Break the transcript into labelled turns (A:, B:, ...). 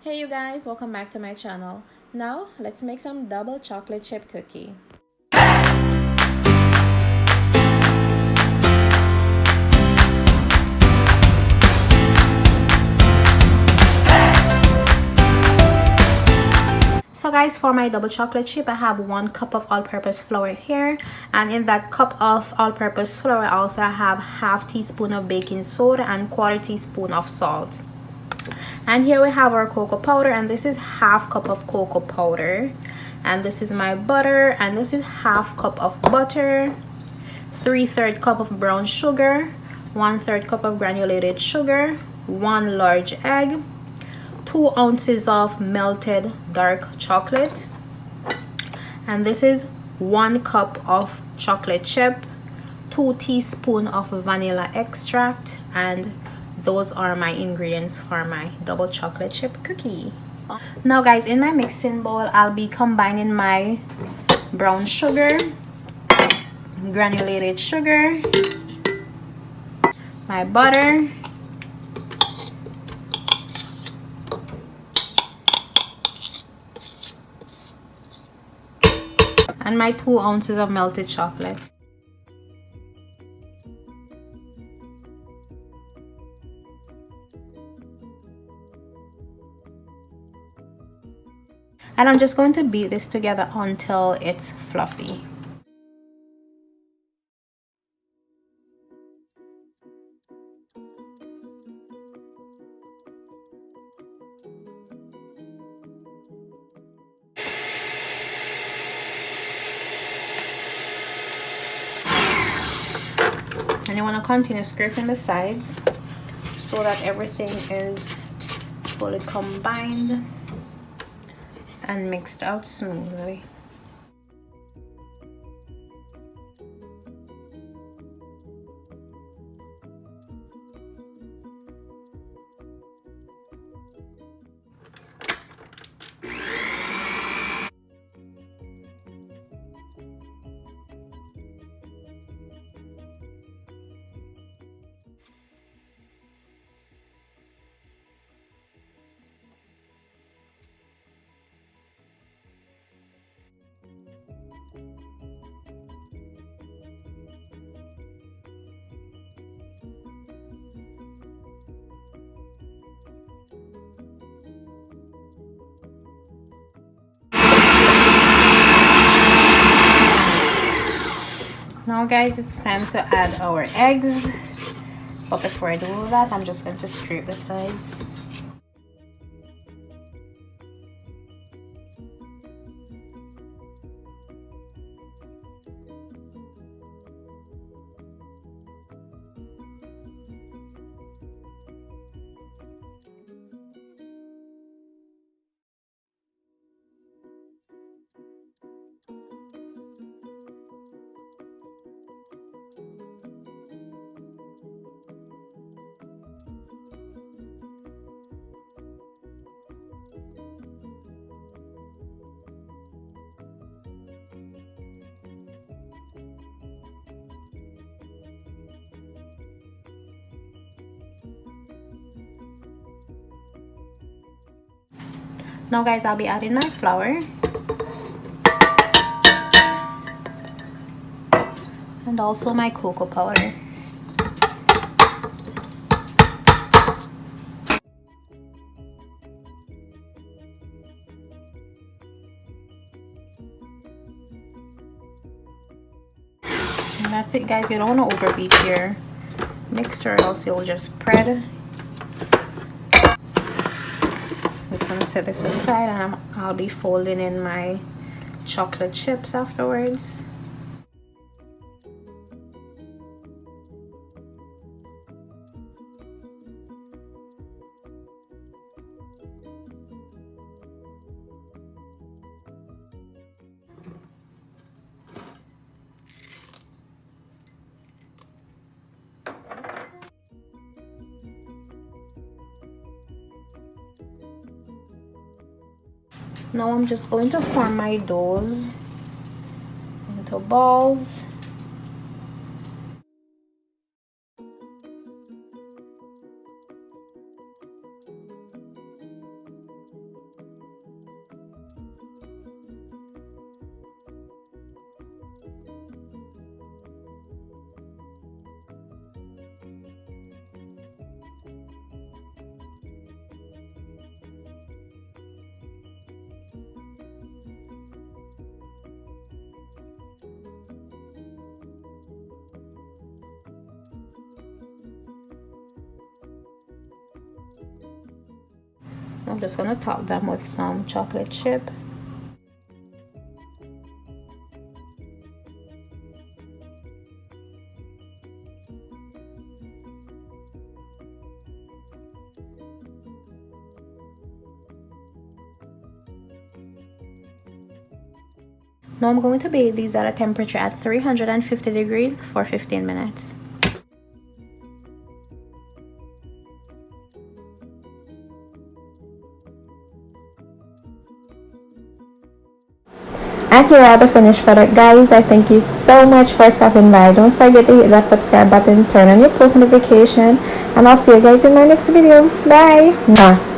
A: Hey you guys, welcome back to my channel. Now let's make some double chocolate chip cookie. So guys, for my double chocolate chip, I have 1 cup of all-purpose flour here, and in that cup of all-purpose flour I also have half teaspoon of baking soda and 1/4 teaspoon of salt. And here we have our cocoa powder, and this is half cup of cocoa powder, and this is my butter, and this is half cup of butter, 3/3 cup of brown sugar, 1/3 cup of granulated sugar, 1 large egg, 2 ounces of melted dark chocolate, and this is 1 cup of chocolate chip, 2 teaspoons of vanilla extract, and those are my ingredients for my double chocolate chip cookie. Now guys, in my mixing bowl I'll be combining my brown sugar, granulated sugar, my butter, and my 2 ounces of melted chocolate. And I'm just going to beat this together until it's fluffy. And you want to continue scraping the sides so that everything is fully combined and mixed out smoothly. Now guys, it's time to add our eggs, but before I do that, I'm just going to scrape the sides. Now guys, I'll be adding my flour and also my cocoa powder. And that's it guys, you don't want to overbeat your mixer or else it will just spread. I'm just gonna set this aside, and I'll be folding in my chocolate chips afterwards. Now I'm just going to form my doughs into balls. I'm just gonna top them with some chocolate chip. Now I'm going to bake these at a temperature at 350 degrees for 15 minutes. And here are the finished product, guys. I thank you so much for stopping by. Don't forget to hit that subscribe button, turn on your post notification, and I'll see you guys in my next video. Bye. Mwah.